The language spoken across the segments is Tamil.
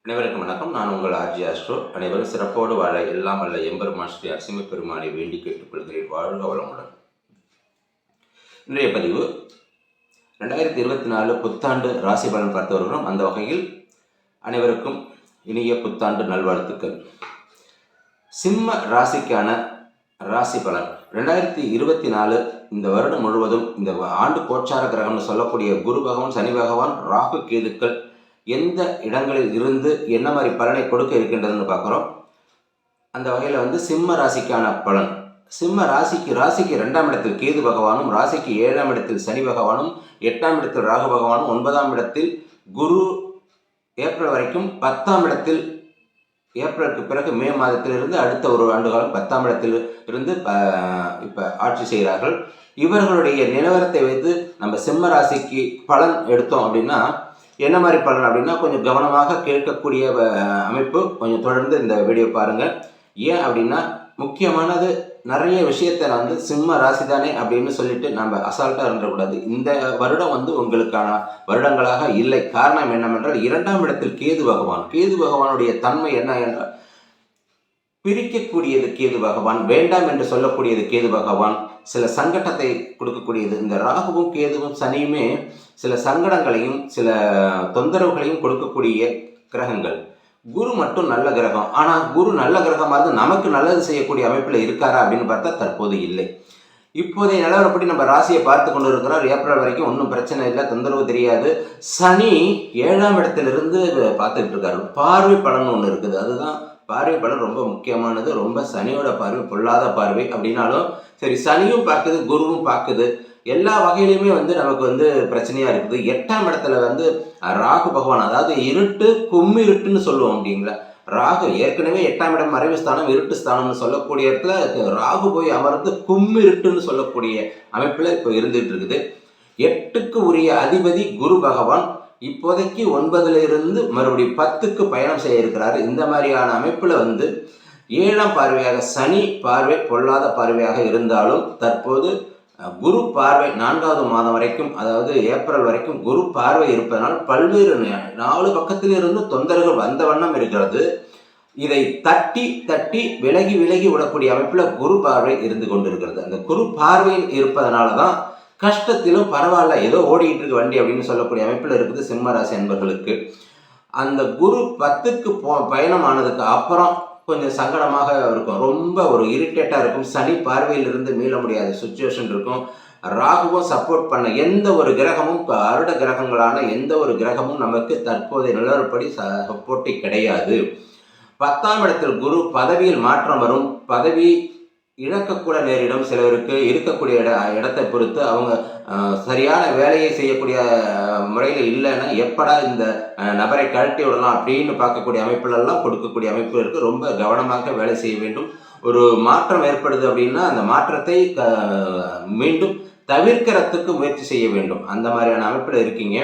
அனைவருக்கும் வணக்கம். நான் உங்கள் ஆர்ஜி ஆஸ்ட்ரோ. அனைவரும் சிறப்போடு வாழ எல்லாம் வல்ல எம்பெருமான் ஸ்ரீ நரசிம்ம பெருமானை வேண்டி கேட்டுக்கொள்கிறேன். வாழ்க வளமுடன். இன்றைய பதிவு 2024 புத்தாண்டு ராசி பலன் பார்த்து வருகிறோம். அந்த வகையில் அனைவருக்கும் இனிய புத்தாண்டு நல்வாழ்த்துக்கள். சிம்ம ராசிக்கான ராசி பலன் 2024 இந்த வருடம் முழுவதும் இந்த ஆண்டு கோச்சார கிரகம்னு சொல்லக்கூடிய குரு பகவான், சனி பகவான், ராகு, கேதுக்கள் எந்த இடங்களில் இருந்து என்ன மாதிரி பலனை கொடுக்க இருக்கின்றதுன்னு பார்க்குறோம். அந்த வகையில் சிம்ம ராசிக்கான பலன். சிம்ம ராசிக்கு 2ஆம் இடத்தில் கேது பகவானும், ராசிக்கு 7ஆம் இடத்தில் சனி பகவானும், 8ஆம் இடத்தில் ராகு பகவானும், 9ஆம் இடத்தில் குரு ஏப்ரல் வரைக்கும், 10ஆம் இடத்தில் ஏப்ரலுக்கு பிறகு மே மாதத்திலிருந்து அடுத்த ஒரு ஆண்டு காலம் 10ஆம் இடத்தில் இருந்து இப்போ ஆட்சி செய்கிறார்கள். இவர்களுடைய நிலவரத்தை வைத்து நம்ம சிம்ம ராசிக்கு பலன் எடுத்தோம் அப்படின்னா என்ன மாதிரி பலன் அப்படின்னா கொஞ்சம் கவனமாக கேட்கக்கூடிய அமைப்பு. கொஞ்சம் தொடர்ந்து இந்த வீடியோ பாருங்கள். ஏன் அப்படின்னா முக்கியமானது நிறைய விஷயத்தை சிம்ம ராசி தானே அப்படின்னு சொல்லிட்டு நம்ம அசால்ட்டாக இருந்துடக்கூடாது. இந்த வருடம் உங்களுக்கான வருடங்களாக இல்லை. காரணம் என்னவென்றால் 2ஆம் இடத்தில் கேது பகவானுடைய தன்மை என்ன என்றால் பிரிக்கக்கூடியது கேது பகவான், வேண்டாம் என்று சொல்லக்கூடியது கேது பகவான், சில சங்கடத்தை கொடுக்கக்கூடியது. இந்த ராகுவும் கேதுவும் சனியுமே சில சங்கடங்களையும் சில தொந்தரவுகளையும் கொடுக்கக்கூடிய கிரகங்கள். குரு மட்டும் நல்ல கிரகம். ஆனால் குரு நல்ல கிரகமாக நமக்கு நல்லது செய்யக்கூடிய அமைப்பில் இருக்காரா அப்படின்னு பார்த்தா தற்போது இல்லை. இப்போதைய நிலவரப்படி நம்ம ராசியை பார்த்து கொண்டு இருக்கிறோம். ஏப்ரல் வரைக்கும் ஒன்றும் பிரச்சனை இல்லை, தொந்தரவு தெரியாது. சனி 7ஆம் இடத்திலிருந்து பார்த்துக்கிட்டு இருக்காரு. பார்வை பலன் ஒன்று இருக்குது. அதுதான் பார்வை பலன் ரொம்ப முக்கியமானது. ரொம்ப சனியோட பார்வை பொல்லாத பார்வை அப்படின்னாலும் சரி, சனியும் பார்க்குது, குருவும் பார்க்குது. எல்லா வகையிலுமே நமக்கு பிரச்சனையாக இருக்குது. 8ஆம் இடத்துல ராகு பகவான், அதாவது இருட்டு கும்மிருட்டுன்னு சொல்லுவோம் அப்படிங்களா. ராகு ஏற்கனவே 8ஆம் இடம் மறைவு ஸ்தானம், இருட்டு ஸ்தானம்னு சொல்லக்கூடிய இடத்துல ராகு போய் அமர்ந்து கும்மிருட்டுன்னு சொல்லக்கூடிய அமைப்பில் இப்போ இருந்துகிட்டு இருக்குது. 8க்கு உரிய அதிபதி குரு பகவான் இப்போதைக்கு 9ல் இருந்து மறுபடியும் 10க்கு பயணம் செய்ய இருக்கிறாரு. இந்த மாதிரியான அமைப்பில் 7ஆம் பார்வையாக சனி பார்வை பொல்லாத பார்வையாக இருந்தாலும் தற்போது குரு பார்வை 4வது மாதம் வரைக்கும், அதாவது ஏப்ரல் வரைக்கும் குரு பார்வை இருப்பதனால் பல்வேறு 4 பக்கத்திலிருந்து தொந்தரவுகள் வந்த வண்ணம் இருக்கிறது. இதை தட்டி தட்டி விலகி விடக்கூடிய அமைப்பில் குரு பார்வை இருந்து கொண்டிருக்கிறது. அந்த குரு பார்வையில் இருப்பதனால தான் கஷ்டத்திலும் பரவாயில்ல, ஏதோ ஓடிக்கிட்டு இருக்கு வண்டி அப்படின்னு சொல்லக்கூடிய அமைப்பில் இருக்குது சிம்ம ராசி அன்பர்களுக்கு. அந்த குரு 10க்கு பயணம் ஆனதுக்கு அப்புறம் கொஞ்சம் சங்கடமாக இருக்கும், ரொம்ப ஒரு இரிட்டேட்டாக இருக்கும். சனி பார்வையிலிருந்து மீள முடியாத சுச்சுவேஷன் இருக்கும். ராகுவும் சப்போர்ட் பண்ண எந்த ஒரு கிரகமும், அருட கிரகங்களான எந்த ஒரு கிரகமும் நமக்கு தற்போதைய நிலவரப்படி சப்போர்ட்டே கிடையாது. 10ஆம் இடத்தில் குரு பதவியில் மாற்றம் வரும். பதவி இழக்கக்கூட நேரிடும். சிலருக்கு இருக்கக்கூடிய இடத்தை பொறுத்து அவங்க சரியான வேலையை செய்யக்கூடிய முறையில் இல்லைன்னா எப்படா இந்த நபரை கழட்டி விடலாம் அப்படின்னு பார்க்கக்கூடிய அமைப்புலெல்லாம் கொடுக்கக்கூடிய அமைப்பு இருக்குது. ரொம்ப கவனமாக வேலை செய்ய வேண்டும். ஒரு மாற்றம் ஏற்படுது அப்படின்னா அந்த மாற்றத்தை மீண்டும் தவிர்க்கிறதுக்கு முயற்சி செய்ய வேண்டும். அந்த மாதிரியான அமைப்பில் இருக்கீங்க.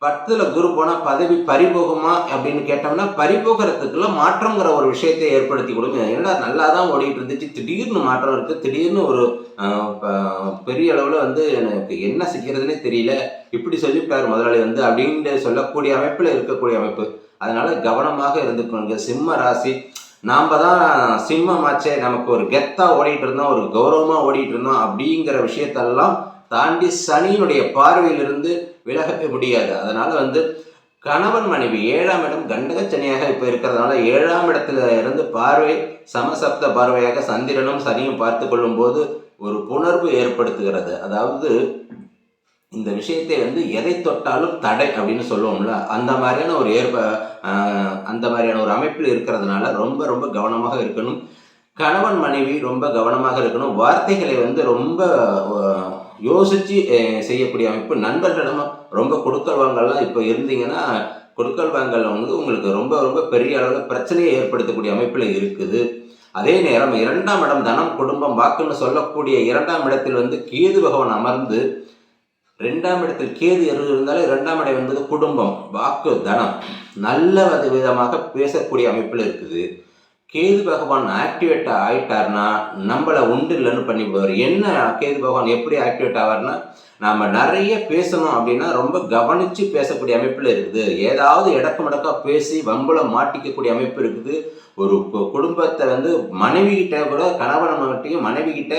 10ல் குரு போனால் பதவி பறிபோகுமா அப்படின்னு கேட்டோம்னா பறிபோகிறதுக்குள்ள மாற்றங்கிற ஒரு விஷயத்தை ஏற்படுத்தி கொடுங்க. ஏன்னா நல்லா தான் ஓடிட்டு இருந்துச்சு, திடீர்னு மாற்றம் இருக்குது, திடீர்னு ஒரு பெரிய அளவில் எனக்கு என்ன செய்கிறதுனே தெரியல, இப்படி சொல்லிவிட்டார் முதலாளி அப்படின்ட்டு சொல்லக்கூடிய அமைப்பில் இருக்கக்கூடிய அமைப்பு. அதனால் கவனமாக இருந்துக்கணுங்க சிம்ம ராசி. நாம் தான் சிம்மமாச்சே, நமக்கு ஒரு கெத்தாக ஓடிட்டு இருந்தோம், ஒரு கௌரவமாக ஓடிட்டு இருந்தோம் அப்படிங்கிற விஷயத்தெல்லாம் தாண்டி சனியினுடைய பார்வையிலிருந்து விலகவே முடியாது. அதனால் கணவன் மனைவி 7ஆம் இடம் கண்டக சனியாக இப்போ இருக்கிறதுனால 7ஆம் இடத்துல இருந்து பார்வை சமசப்த பார்வையாக சந்திரனும் சனியும் பார்த்து கொள்ளும் போது ஒரு புணர்வு ஏற்படுத்துகிறது. அதாவது இந்த விஷயத்தை எதை தொட்டாலும் தடை அப்படின்னு சொல்லுவோம்ல, அந்த மாதிரியான ஒரு அமைப்பில் இருக்கிறதுனால ரொம்ப ரொம்ப கவனமாக இருக்கணும். கணவன் மனைவி ரொம்ப கவனமாக இருக்கணும். வார்த்தைகளை ரொம்ப யோசித்து செய்யக்கூடிய அமைப்பு. நண்பர்களிடம் ரொம்ப கொடுக்கல் வாங்கலாம் இப்போ இருந்தீங்கன்னா கொடுக்கல் வாங்கல் உங்களுக்கு ரொம்ப ரொம்ப பெரிய அளவில் பிரச்சனையை ஏற்படுத்தக்கூடிய அமைப்பில் இருக்குது. அதே நேரம் 2ஆம் இடம் தனம் குடும்பம் வாக்குன்னு சொல்லக்கூடிய 2ஆம் இடத்தில் கேது பகவான் அமர்ந்து 2ஆம் இடத்தில் கேது இருந்தாலே 2ஆம் இடம் என்பது குடும்பம், வாக்கு, தனம் நல்ல விதமாக பேசக்கூடிய அமைப்பில் இருக்குது. கேது பகவான் ஆக்டிவேட் ஆகிட்டார்னா நம்மளை உண்டு இல்லைன்னு பண்ணிவிடுவார். என்ன கேது பகவான் எப்படி ஆக்டிவேட் ஆவார்னா நாம் நிறைய பேசணும் அப்படின்னா ரொம்ப கவனித்து பேசக்கூடிய அமைப்பில் இருக்குது. ஏதாவது இடக்கு மடக்கா பேசி வம்புல மாட்டிக்கக்கூடிய அமைப்பு இருக்குது. ஒரு குடும்பத்தை வந்து மனைவி கிட்ட கூட கணவன்கிட்டையும் மனைவி கிட்ட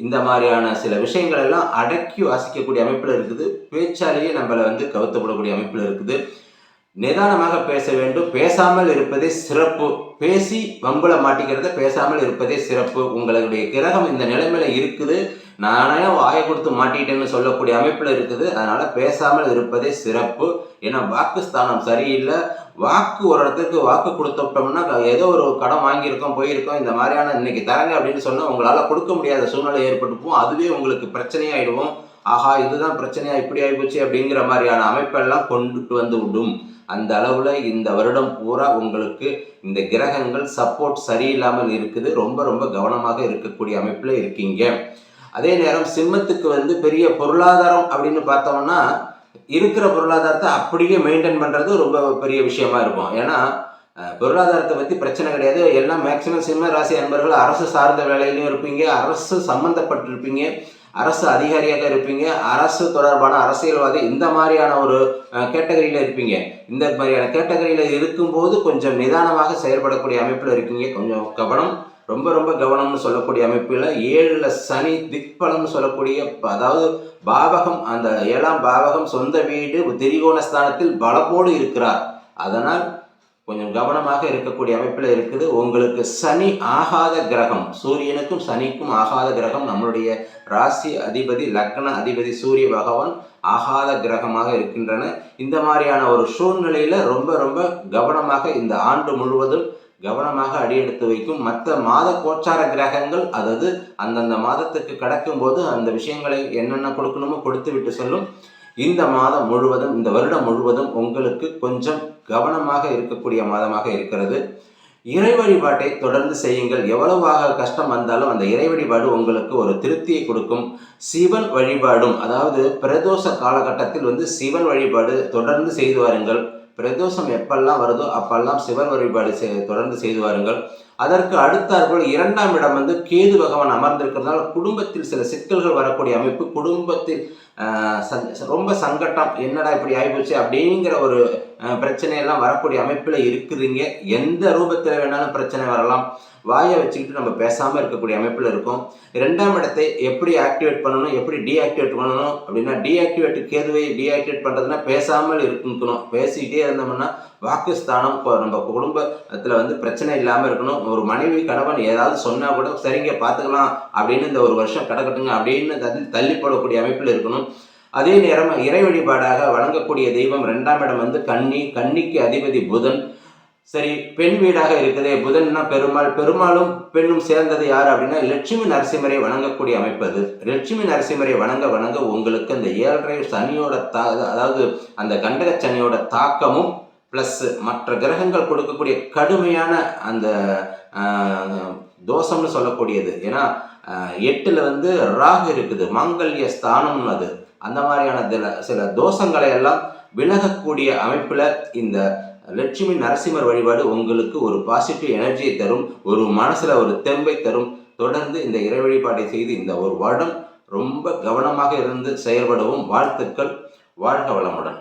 இந்த மாதிரியான சில விஷயங்கள் எல்லாம் அடக்கி வாசிக்கக்கூடிய அமைப்பில் இருக்குது. பேச்சாலேயே நம்மளை வந்து கவுத்தப்படக்கூடிய அமைப்பில் இருக்குது. நிதானமாக பேச வேண்டும். பேசாமல் இருப்பதே சிறப்பு. பேசி வம்புல மாட்டிக்கிறத பேசாமல் இருப்பதே சிறப்பு. உங்களுடைய கிரகம் இந்த நிலைமையில இருக்குது, நானே வாயை கொடுத்து மாட்டிக்கிட்டேன்னு சொல்லக்கூடிய அமைப்பில் இருக்குது. அதனால பேசாமல் இருப்பதே சிறப்பு. ஏன்னா வாக்குஸ்தானம் சரியில்லை. வாக்கு ஒரு இடத்துக்கு வாக்கு கொடுத்துட்டோம்னா ஏதோ ஒரு கடன் வாங்கியிருக்கோம் போயிருக்கோம் இந்த மாதிரியான இன்னைக்கு தரங்க அப்படின்னு சொன்னால் உங்களால் கொடுக்க முடியாத சூழ்நிலை ஏற்பட்டுப்போம். அதுவே உங்களுக்கு பிரச்சனையாயிடுவோம். ஆஹா இதுதான் பிரச்சனையா இப்படி ஆகிப்போச்சு அப்படிங்கிற மாதிரியான அமைப்பெல்லாம் கொண்டுட்டு வந்து விடும். அந்த அளவில் இந்த வருடம் பூரா உங்களுக்கு இந்த கிரகங்கள் சப்போர்ட் சரியில்லாமல் இருக்குது. ரொம்ப ரொம்ப கவனமாக இருக்கக்கூடிய அமைப்பில் இருக்கீங்க. அதே நேரம் சிம்மத்துக்கு வந்து பெரிய பொருளாதாரம் அப்படின்னு பார்த்தோம்னா இருக்கிற பொருளாதாரத்தை அப்படியே மெயின்டைன் பண்ணுறது ரொம்ப பெரிய விஷயமா இருக்கும். ஏன்னா பொருளாதாரத்தை பற்றி பிரச்சனை கிடையாது. எல்லாம் மேக்சிமம் சிம்ம ராசி அன்பர்கள் அரசு சார்ந்த வேலையிலையும் இருப்பீங்க, அரசு சம்மந்தப்பட்டிருப்பீங்க, அரசு அதிகாரியாக இருப்பீங்க, அரசு தொடர்பான அரசியல்வாதி இந்த மாதிரியான ஒரு கேட்டகரியில் இருப்பீங்க. இந்த மாதிரியான கேட்டகரியில் இருக்கும்போது கொஞ்சம் நிதானமாக செயல்படக்கூடிய அமைப்பில் இருக்கீங்க. கொஞ்சம் கவனம், ரொம்ப ரொம்ப கவனம்னு சொல்லக்கூடிய அமைப்பில் 7ல் சனி திக்பலம்னு சொல்லக்கூடிய, அதாவது பாவகம், அந்த 7ஆம் பாவகம் சொந்த வீடு திரிகோண ஸ்தானத்தில் பலப்போடு இருக்கிறார். அதனால் கொஞ்சம் கவனமாக இருக்கக்கூடிய அமைப்பில் இருக்குது. உங்களுக்கு சனி ஆகாத கிரகம், சூரியனுக்கும் சனிக்கும் ஆகாத கிரகம், நம்மளுடைய ராசி அதிபதி லக்ன அதிபதி சூரிய பகவான் ஆகாத கிரகமாக இருக்கின்றன. இந்த மாதிரியான ஒரு சூழ்நிலையில் ரொம்ப ரொம்ப கவனமாக இந்த ஆண்டு முழுவதும் கவனமாக அடியெடுத்து வைக்கும். மற்ற மாத கோச்சார கிரகங்கள் அதாவது அந்தந்த மாதத்துக்கு கடக்கும் போது அந்த விஷயங்களை என்னென்ன கொடுக்கணுமோ கொடுத்து விட்டு செல்லும். இந்த மாதம் முழுவதும், இந்த வருடம் முழுவதும் உங்களுக்கு கொஞ்சம் கவனமாக இருக்கக்கூடிய மாதமாக இருக்கிறது. இறை வழிபாட்டை தொடர்ந்து செய்யுங்கள். எவ்வளவாக கஷ்டம் வந்தாலும் அந்த இறை வழிபாடு உங்களுக்கு ஒரு திருப்தியை கொடுக்கும். சிவன் வழிபாடும், அதாவது பிரதோஷ காலகட்டத்தில் வந்து சிவன் வழிபாடு தொடர்ந்து செய்து வாருங்கள். பிரதோஷம் எப்பெல்லாம் வருதோ அப்பெல்லாம் சிவன் வழிபாடு தொடர்ந்து செய்து வாருங்கள். அதற்கு அடுத்தாற்போல் 2ஆம் இடம் வந்து கேது பகவான் அமர்ந்திருக்கிறதுனால குடும்பத்தில் சில சிக்கல்கள் வரக்கூடிய அமைப்பு. குடும்பத்தில் ரொம்ப சங்கட்டம், என்னடா இப்படி ஆகிப்போச்சு அப்படிங்கிற ஒரு பிரச்சனையெல்லாம் வரக்கூடிய அமைப்பில் இருக்குதுங்க. எந்த ரூபத்தில் வேணாலும் பிரச்சனை வரலாம். வாயை வச்சுக்கிட்டு நம்ம பேசாமல் இருக்கக்கூடிய அமைப்பில் இருக்கும். 2ஆம் இடத்தை எப்படி ஆக்டிவேட் பண்ணணும், எப்படி டீஆக்டிவேட் பண்ணணும் அப்படின்னா, டீஆக்டிவேட் கேதுவை டீஆக்டிவேட் பண்ணுறதுன்னா பேசாமல் இருக்கணும். பேசிக்கிட்டே இருந்தோம்னா வாக்குஸ்தானம், நம்ம குடும்பத்தில் வந்து பிரச்சனை இல்லாமல் இருக்கணும். ஒரு மனைவி கணவன் ஏதாவது சொன்னால் கூட சரிங்க பார்த்துக்கலாம் அப்படின்னு இந்த ஒரு வருஷம் கிடக்கட்டுங்க அப்படின்னு தள்ளி போடக்கூடிய அமைப்பில் இருக்கணும். அதே நேரம் இறை வழிபாடாக வழங்கக்கூடிய தெய்வம் 2ஆம் இடம் வந்து கன்னி, கன்னிக்கு அதிபதி புதன். சரி, பெண் வீடாக இருக்குது. புதன்னா பெருமாள், பெருமாளும் பெண்ணும் சேர்ந்தது யார் அப்படின்னா லட்சுமி நரசிம்மரை வணங்கக்கூடிய அமைப்பு. அது லட்சுமி நரசிம்மரை வணங்க வணங்க உங்களுக்கு அந்த 7.5 சனியோட அதாவது அந்த கண்டக சனியோட தாக்கமும் ப்ளஸ் மற்ற கிரகங்கள் கொடுக்கக்கூடிய கடுமையான அந்த தோஷம்னு சொல்லக்கூடியது. ஏன்னா 8ல் வந்து ராகு இருக்குது, மாங்கல்ய ஸ்தானம். அது அந்த மாதிரியான சில தோஷங்களை எல்லாம் விலகக்கூடிய அமைப்பில் இந்த லட்சுமி நரசிம்மர் வழிபாடு உங்களுக்கு ஒரு பாசிட்டிவ் எனர்ஜியை தரும், ஒரு மனசில் ஒரு தெம்பை தரும். தொடர்ந்து இந்த இறை வழிபாட்டை செய்து இந்த ஒரு வருடம் ரொம்ப கவனமாக இருந்து செயல்படவும் வாழ்த்துக்கள். வாழ்க வளமுடன்.